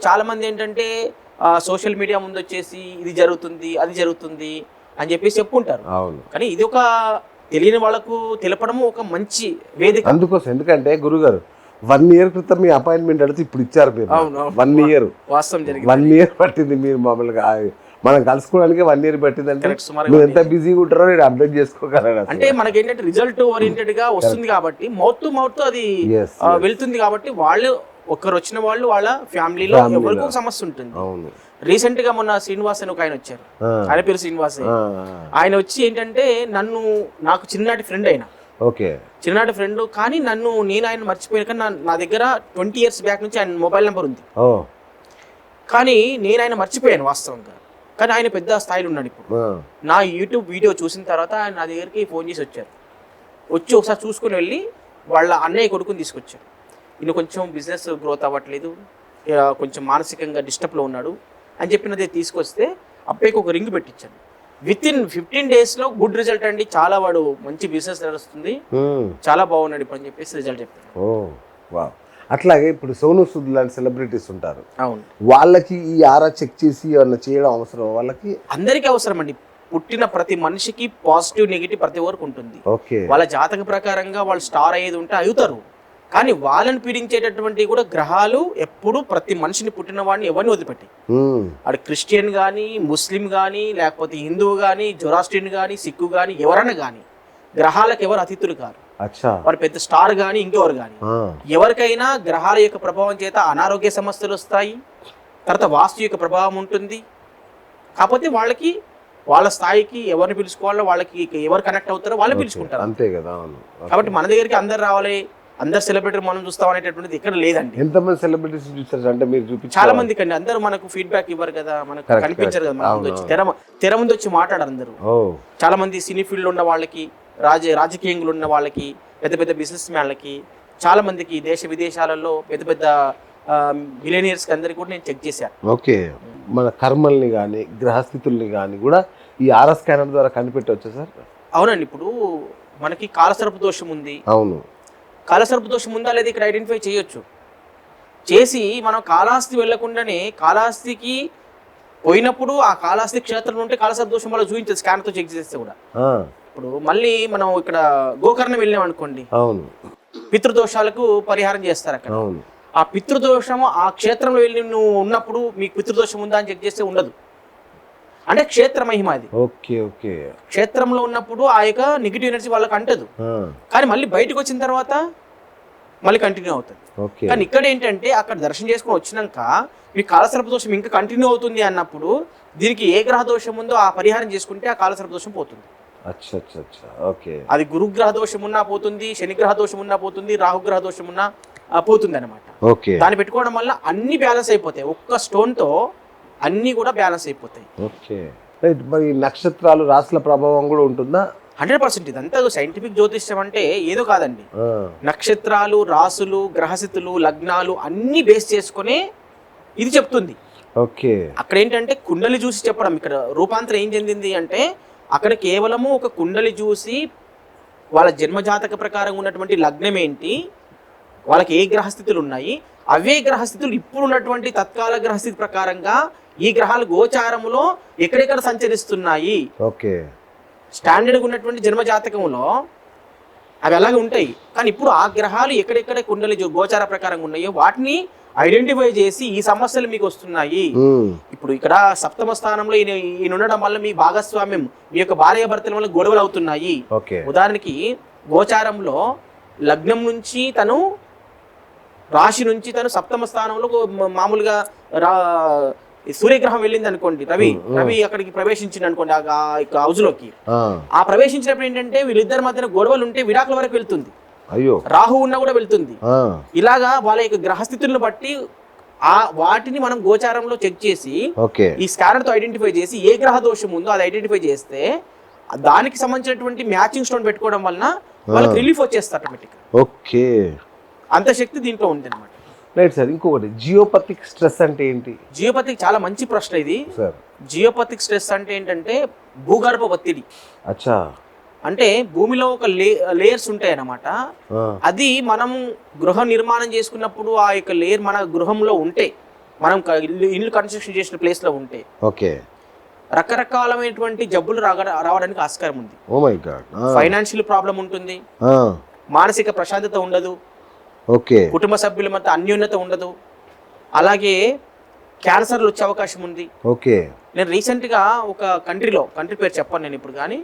చాలా మంది ఏంటంటే సోషల్ మీడియా ముందు వచ్చేసి ఇది జరుగుతుంది అది జరుగుతుంది అని చెప్పేసి చెప్పుకుంటారు. అవును. కానీ ఇది ఒక తెలియని వాళ్ళకు తెలపడము ఒక మంచి వేదిక. అందుకోసం ఎందుకంటే గురుగారు 1 year క్రితం మీ అపాయింట్మెంట్ అడిగితే ఇప్పుడు ఇచ్చారు మీరు. 1 year వాస్తవం జరిగింది. 1 year పట్టింది మీరు మామూలుగా మనం కలుసుకోవడానికి 1 year పట్టిందంటే మీరు ఎంత బిజీగా ఉంటారో నేను అర్థం చేసుకోగలను. అంటే మనకి ఏంటంటే రిజల్ట్ ఓరియంటెడ్ గా వస్తుంది కాబట్టి మౌత్ టు మౌత్ అది వెళ్తుంది కాబట్టి వాళ్ళు ఒక్కరు వచ్చిన వాళ్ళు వాళ్ళ ఫ్యామిలీలో ఎవరికో సమస్య ఉంటుంది. రీసెంట్ గా మొన్న శ్రీనివాస్ అని ఒక ఆయన వచ్చారు, ఆయన పేరు శ్రీనివాస్. ఆయన వచ్చి ఏంటంటే నాకు చిన్ననాటి ఫ్రెండ్ అయినా చిన్ననాటి ఫ్రెండ్, కానీ నేను ఆయన మర్చిపోయాను. కానీ నా దగ్గర 20 years బ్యాక్ నుంచి ఆయన మొబైల్ నెంబర్ ఉంది, కానీ నేను ఆయన మర్చిపోయాను వాస్తవంగా. కానీ ఆయన పెద్ద స్థాయిలో ఉన్నాడు ఇప్పుడు. నా యూట్యూబ్ వీడియో చూసిన తర్వాత ఆయన నా దగ్గరికి ఫోన్ చేసి వచ్చారు. వచ్చి ఒకసారి చూసుకుని వెళ్ళి వాళ్ళ అన్నయ్య కొడుకుని తీసుకొచ్చారు. ఈయన కొంచెం బిజినెస్ గ్రోత్ అవ్వట్లేదు, కొంచెం మానసికంగా డిస్టర్బ్లో ఉన్నాడు అని చెప్పినదే తీసుకొస్తే అబ్బాయికి ఒక రింగ్ పెట్టించాను. వితిన్ 15 days గుడ్ రిజల్ట్ అండి. చాలా వాడు మంచి బిజినెస్ నడుస్తుంది, చాలా బాగున్నాడు ఇప్పుడు అని చెప్పేసి రిజల్ట్ చెప్పాను. అట్లాగే ఇప్పుడు సోను సూద్ లాంటి సెలబ్రిటీస్ ఉంటారు, అవును, వాళ్ళకి ఈ ఆరా చెక్ చేసి ఏమన్నా చేయడం అవసరం? వాళ్ళకి అందరికీ అవసరం అండి. పుట్టిన ప్రతి మనిషికి పాజిటివ్ నెగిటివ్ ప్రతి వరకు ఉంటుంది. వాళ్ళ జాతక ప్రకారంగా వాళ్ళు స్టార్ అయ్యేది ఉంటే అవుతారు. కానీ వాళ్ళని పీడించేటటువంటి కూడా గ్రహాలు ఎప్పుడు ప్రతి మనిషిని పుట్టిన వాడిని ఎవరిని వదిలిపెట్టి, అది క్రిస్టియన్ కానీ, ముస్లిం కానీ, లేకపోతే హిందువు కానీ, జొరాస్ట్రియన్ కానీ, సిక్కు కానీ, ఎవరైనా కానీ గ్రహాలకు ఎవరు అతిథులు కారు. వారు పెద్ద స్టార్ కానీ ఇంకెవరు కానీ ఎవరికైనా గ్రహాల యొక్క ప్రభావం చేత అనారోగ్య సమస్యలు వస్తాయి. తర్వాత వాస్తు యొక్క ప్రభావం ఉంటుంది. కాకపోతే వాళ్ళకి వాళ్ళ స్థాయికి ఎవరిని పిలుచుకోవాలో, వాళ్ళకి ఎవరు కనెక్ట్ అవుతారో వాళ్ళు పిలుచుకుంటారు, అంతే కదా. కాబట్టి మన దగ్గరికి అందరు రావాలి, అందరు సెలబ్రిటీ మనం చూస్తాం అనేటటువంటిది ఇక్కడ లేదండి. ఎంతమంది సెలబ్రిటీస్ చూస్తారు అంటే మీరు చూపించారు? చాలా మంది కండి. అందరూ మనకు ఫీడ్బ్యాక్ ఇవ్వరు కదా, మనకు కనిపించరు కదా. మన ముందు వచ్చి తెర ముందు వచ్చి మాట్లాడారు అందరూ. చాలా మంది సినీ ఫీల్డ్ ఉన్న వాళ్ళకి, రాజకీయంలో ఉన్న వాళ్ళకి, పెద్ద పెద్ద బిజినెస్ మ్యాన్లకి, చాలా మందికి దేశ విదేశాలలో పెద్ద పెద్ద బిలియనియర్స్ కి అందరికి కూడా నేను చెక్ చేశాను. ఓకే, మన కర్మల్ని కానీ గ్రహస్థితుల్ని కానీ కూడా ఈ ఆర్ఆ స్కానర్ ద్వారా కనిపెట్టవచ్చు సార్? అవునండి. ఇప్పుడు మనకి కాలసర్ప దోషం ఉంది. అవును, కాలసర్ప దోషం ఉందా లేదా ఇక్కడ ఐడెంటిఫై చేయొచ్చు. చేసి మనం కాళహస్తి వెళ్లకుండానే కాళహస్తికి పోయినప్పుడు ఆ కాళహస్తి క్షేత్రం ఉంటే కాలసర్ప దోషం వల్ల చూపించదు స్కానర్తో చెక్ చేస్తే కూడా. ఇప్పుడు మళ్ళీ మనం ఇక్కడ గోకర్ణం వెళ్ళాం అనుకోండి, పితృదోషాలకు పరిహారం చేస్తారు అక్కడ. ఆ పితృదోషము ఆ క్షేత్రంలో వెళ్ళి నువ్వు ఉన్నప్పుడు మీకు పితృదోషం ఉందా అని చెక్ చేస్తే ఉండదు. అంటే క్షేత్ర మహిమ అది. క్షేత్రంలో ఉన్నప్పుడు ఆ యొక్క నెగిటివ్ ఎనర్జీ వాళ్ళకి అంటదు, కానీ మళ్ళీ బయటకు వచ్చిన తర్వాత మళ్ళీ కంటిన్యూ అవుతుంది. కానీ ఇక్కడ ఏంటంటే అక్కడ దర్శనం చేసుకుని వచ్చినాక మీ కాలసర్ప దోషం ఇంకా కంటిన్యూ అవుతుంది అన్నప్పుడు దీనికి ఏ గ్రహ దోషం ఉందో ఆ పరిహారం చేసుకుంటే ఆ కాలసర్ప దోషం పోతుంది. అది గురుగ్రహ దోషం ఉన్నా పోతుంది, శనిగ్రహ దోషం ఉన్నా పోతుంది, రాహుగ్రహ దోషం ఉన్నా పోతుంది అనమాట. దాన్ని పెట్టుకోవడం వల్ల అన్ని బ్యాలెన్స్ అయిపోతాయి. ఒక్క స్టోన్ తో అన్ని కూడా బ్యాలెన్స్ అయిపోతాయి. మరి నక్షత్రాలు రాశుల ప్రభావం కూడా ఉంటుందా? 100%. ఇదంతా సైంటిఫిక్ జ్యోతిష్యం అంటే ఏదో కాదండి. నక్షత్రాలు, రాసులు, గ్రహస్థితులు, లగ్నాలు అన్ని బేస్ చేసుకునే ఇది చెప్తుంది. అక్కడ ఏంటంటే కుండలి చూసి చెప్పడం. ఇక్కడ రూపాంతరం ఏం చెందింది అంటే అక్కడ కేవలము ఒక కుండలి చూసి వాళ్ళ జన్మజాతక ప్రకారం ఉన్నటువంటి లగ్నం ఏంటి, వాళ్ళకి ఏ గ్రహస్థితులు ఉన్నాయి, అవే గ్రహస్థితులు ఇప్పుడు ఉన్నటువంటి తత్కాల గ్రహస్థితి ప్రకారంగా ఈ గ్రహాలు గోచారములో ఎక్కడెక్కడ సంచరిస్తున్నాయి, స్టాండర్డ్గా ఉన్నటువంటి జన్మజాతకంలో అవి అలాగే ఉంటాయి. కానీ ఇప్పుడు ఆ గ్రహాలు ఎక్కడెక్కడ కుండలి గోచార ప్రకారంగా ఉన్నాయో వాటిని ఐడెంటిఫై చేసి ఈ సమస్యలు మీకు వస్తున్నాయి. ఇప్పుడు ఇక్కడ సప్తమ స్థానంలో ఈయన ఉండడం వల్ల మీ భాగస్వామ్యం, మీ యొక్క భార్యాభర్తల వల్ల గొడవలు అవుతున్నాయి. ఉదాహరణకి గోచారంలో లగ్నం నుంచి తను, రాశి నుంచి తను సప్తమ స్థానంలో మామూలుగా సూర్యగ్రహం వెళ్ళింది అనుకోండి, రవి అక్కడికి ప్రవేశించింది అనుకోండి ఆ హౌస్ లోకి. ఆ ప్రవేశించినప్పుడు ఏంటంటే వీళ్ళిద్దరి మధ్యన గొడవలు ఉంటే విడాకుల వరకు వెళ్తుంది. రాహు ఉన్నా కూడా వెళ్తుంది. ఇలాగా వాళ్ళ యొక్క గ్రహస్థితులను బట్టి వాటిని మనం గోచారంలో చెక్ చేసి ఈ స్కానర్ తో ఐడెంటిఫై చేసి ఏ గ్రహ దోషం ఉందో అది ఐడెంటిఫై చేస్తే దానికి సంబంధించినటువంటి మ్యాచింగ్ స్టోన్ పెట్టుకోవడం వలన వాళ్ళకి రిలీఫ్ వచ్చేస్తారు ఆటోమేటిక్. అంత శక్తి దీంట్లో ఉంది అనమాట. Right sir. ఇంకొకటి జియోపతిక్ స్ట్రెస్ అంటే ఏంటి? జియోపతిక్ చాలా మంచి ప్రశ్న ఇది. జియోపతిక్ స్ట్రెస్ అంటే ఏంటంటే భూగర్భ ఒత్తిడి. అంటే భూమిలో ఒక లేయర్స్ ఉంటాయి అన్నమాట. అది మనం గృహ నిర్మాణం చేసుకున్నప్పుడు ఆ యొక్క లేయర్ మన గృహంలో ఉంటే మనం ఇల్లు కన్స్ట్రక్షన్ చేసిన ప్లేస్లో ఉంటే ఓకే రకరకాలమైనటువంటి జబ్బులు రావడానికి ఆస్కారం ఉంది. Oh my God. Financial problem ఉంటుంది, మానసిక ప్రశాంతత ఉండదు, ఓకే కుటుంబ సభ్యుల మధ్య అన్యోన్యత ఉండదు, అలాగే క్యాన్సర్లు వచ్చే అవకాశం ఉంది. ఓకే నేను రీసెంట్గా ఒక కంట్రీ పేరు చెప్పాను నేను ఇప్పుడు, కానీ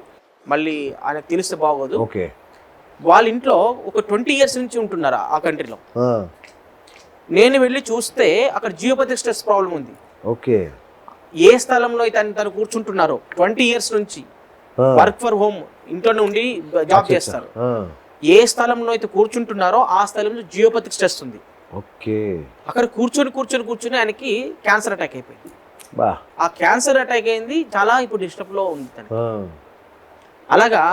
మళ్ళీ ఆయనకు తెలిస్తే బాగోదు. ఓకే వాళ్ళ ఇంట్లో ఒక 20 years నుంచి ఉంటున్నారు ఆ కంట్రీలో. నేను వెళ్ళి చూస్తే అక్కడ జియోపతిక్ స్ట్రెస్ ప్రాబ్లం ఉంది. ఓకే ఏ స్థలంలో అయితే తను కూర్చుంటున్నారో 20 years నుంచి వర్క్ ఫర్ హోమ్, ఇంట్లోనే ఉండి జాబ్ చేస్తారు, ఏ స్థలంలో అయితే కూర్చుంటున్నారో ఆ స్థలంలో జియోపతిక్ స్ట్రెస్ ఉంది. ఓకే అక్కడ కూర్చొని ఆయనకి క్యాన్సర్ అటాక్ అయిపోయింది. ఆ క్యాన్సర్ అటాక్ అయింది, చాలా ఇప్పుడు డిస్టర్బ్ లో ఉంది తనకి. అలాగా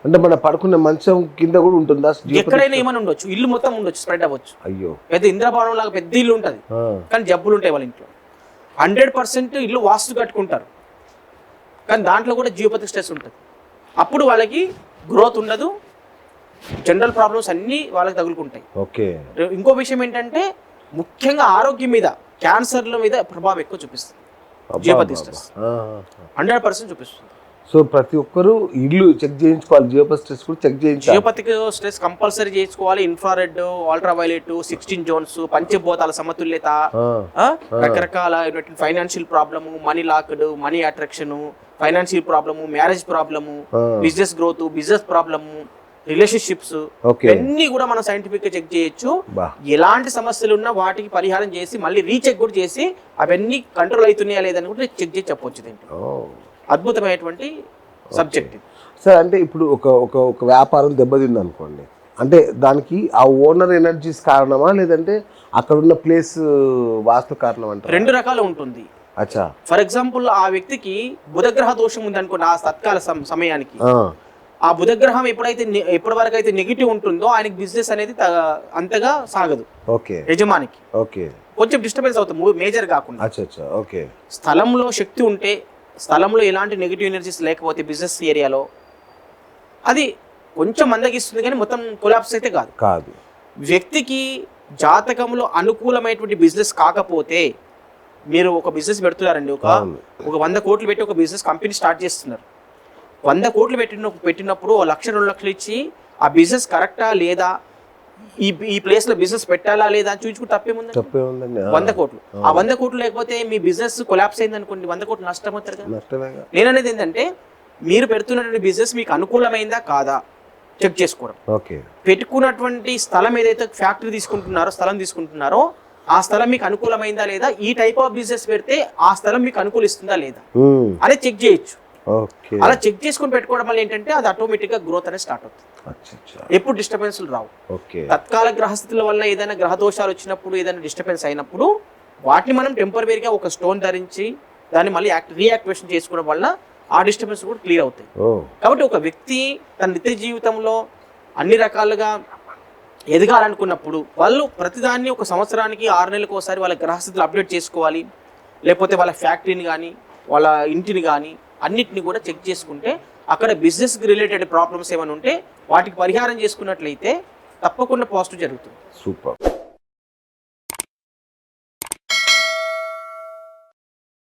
అంటే మన పడుకున్న మంచం కింద కూడా ఉంటుందా? ఎక్కడైనా ఏమైనా ఉండొచ్చు, ఇల్లు మొత్తం ఉండొచ్చు, స్ప్రెడ్ అవ్వచ్చు. అయ్యో, పెద్ద ఇంద్రభవనం లాగా పెద్ద ఇల్లు ఉంటుంది, కానీ జబ్బులు ఉంటాయి వాళ్ళ ఇంట్లో. 100% ఇల్లు వాస్తు కట్టుకుంటారు, కానీ దాంట్లో కూడా జియోపతిక్ స్ట్రెస్ ఉంటుంది. అప్పుడు వాళ్ళకి గ్రోత్ ఉండదు, జనరల్ ప్రాబ్లమ్స్ అన్నీ వాళ్ళకి తగులుకుంటాయి. ఓకే ఇంకో విషయం ఏంటంటే ముఖ్యంగా ఆరోగ్యం మీద, క్యాన్సర్ల మీద ప్రభావం ఎక్కువ చూపిస్తుంది జియోపతిక్ స్ట్రెస్. 100% చూపిస్తుంది. సో ప్రతి ఒక్కరు ఇల్లు చెక్ చేయించుకోవాలి, జియోపతిక్ స్ట్రెస్ కూడా చెక్ చేయించాలి. జియోపతిక్ స్ట్రెస్ కంపల్సరీ చేసుకోవాలి. ఇన్ఫ్రారెడ్, అల్ట్రావైలెట్, 16 జోన్స్, పంచభూతాల సమతుల్యత, రకరకాల financial problem, money locked, money attraction, financial problem, marriage problem, business growth, business problem, relationships, ఇవన్నీ కూడా మనం సైంటిఫిక్ గా చెక్ చేయొచ్చు. ఎలాంటి సమస్యలు ఉన్నా వాటికి పరిహారం చేసి మళ్ళీ రీచెక్ కూడా చేసి అవన్నీ కంట్రోల్ అవుతున్నాయా లేదని కూడా చెక్ చేసి చెప్పొచ్చు. దీంట్లో అద్భుతమైనటువంటి సబ్జెక్ట్ సార్. అంటే ఇప్పుడు ఒక వ్యాపారం దెబ్బతింది అనుకోండి, అంటే దానికి ఆ ఓనర్ ఎనర్జీస్ కారణమా, లేదంటే అక్కడ ఉన్న ప్లేస్ వాస్తు కారణం అంటే? 2 రకాలు ఉంటుంది. అచ్చా, ఫర్ ఎగ్జాంపుల్ ఆ వ్యక్తికి బుధగ్రహ దోషం ఉంది అనుకోండి, ఆ తత్కాల సమయానికి ఆ బుధగ్రహం ఎప్పటి వరకు అయితే నెగిటివ్ ఉంటుందో ఆయనకి బిజినెస్ అనేది అంతగా సాగదు. ఓకే యజమానికి ఓకే కొంచెం డిస్టర్బెన్స్ అవుతుంది, మేజర్ కాకుండా. అచ్చా ఓకే. స్థలంలో శక్తి ఉంటే, స్థలంలో ఎలాంటి నెగిటివ్ ఎనర్జీస్ లేకపోతే బిజినెస్ ఏరియాలో అది కొంచెం మందగిస్తుంది, కానీ మొత్తం కొలాప్స్ అయితే కాదు. వ్యక్తికి జాతకంలో అనుకూలమైనటువంటి బిజినెస్ కాకపోతే, మీరు ఒక బిజినెస్ పెడుతున్నారండి, ఒక 100 కోట్లు పెట్టి ఒక బిజినెస్ కంపెనీ స్టార్ట్ చేస్తున్నారు. 100 కోట్లు పెట్టినప్పుడు 1 లక్ష 2 లక్షలు ఇచ్చి ఆ బిజినెస్ కరెక్టా లేదా, ఈ ప్లేస్ లో బిజినెస్ పెట్టాలా లేదా అని చూసుకుంటే తప్పేముందండి. 100 కోట్లు, ఆ 100 కోట్లు లేకపోతే మీ బిజినెస్ కొలాప్స్ అయింది అనుకోండి, 100 కోట్లు నష్టం అవుతారు కదా. నేను అనేది ఏంటంటే, మీరు పెడుతున్నటువంటి బిజినెస్ మీకు అనుకూలమైందా కాదా చెక్ చేసుకోవడం. పెట్టుకున్నటువంటి స్థలం ఏదైతే ఫ్యాక్టరీ స్థలం తీసుకుంటున్నారో ఆ స్థలం మీకు అనుకూలమైందా లేదా, ఈ టైప్ ఆఫ్ బిజినెస్ పెడితే ఆ స్థలం మీకు అనుకూలిస్తుందా లేదా అని చెక్ చేయొచ్చు. అలా చెక్ చేసుకుని పెట్టుకోవడం వల్ల ఏంటంటే అది ఆటోమేటిక్ గా గ్రోత్ అనేది స్టార్ట్ అవుతుంది. ఎప్పుడు డిస్టర్బెన్స్ రావు. తత్కాల గ్రహస్థితుల వల్ల ఏదైనా గ్రహ దోషాలు వచ్చినప్పుడు, ఏదైనా డిస్టర్బెన్స్ అయినప్పుడు వాటిని మనం టెంపరీగా ఒక స్టోన్ ధరించి దాన్ని మళ్ళీ రీయాక్టివేషన్ చేసుకోవడం వల్ల ఆ డిస్టర్బెన్స్ కూడా క్లియర్ అవుతాయి. కాబట్టి ఒక వ్యక్తి తన నిత్య జీవితంలో అన్ని రకాలుగా ఎదగాలనుకున్నప్పుడు వాళ్ళు ప్రతిదాన్ని ఒక సంవత్సరానికి 6 నెలలకు ఒకసారి వాళ్ళ గ్రహస్థితులు అప్డేట్ చేసుకోవాలి. లేకపోతే వాళ్ళ ఫ్యాక్టరీని కానీ వాళ్ళ ఇంటిని కానీ అన్నిటిని కూడా చెక్ చేసుకుంటే అక్కడ బిజినెస్కి రిలేటెడ్ ప్రాబ్లమ్స్ ఏమైనా ఉంటే వాటికి పరిహారం చేసుకున్నట్లయితే తప్పకుండా పాజిటివ్ జరుగుతుంది. సూపర్.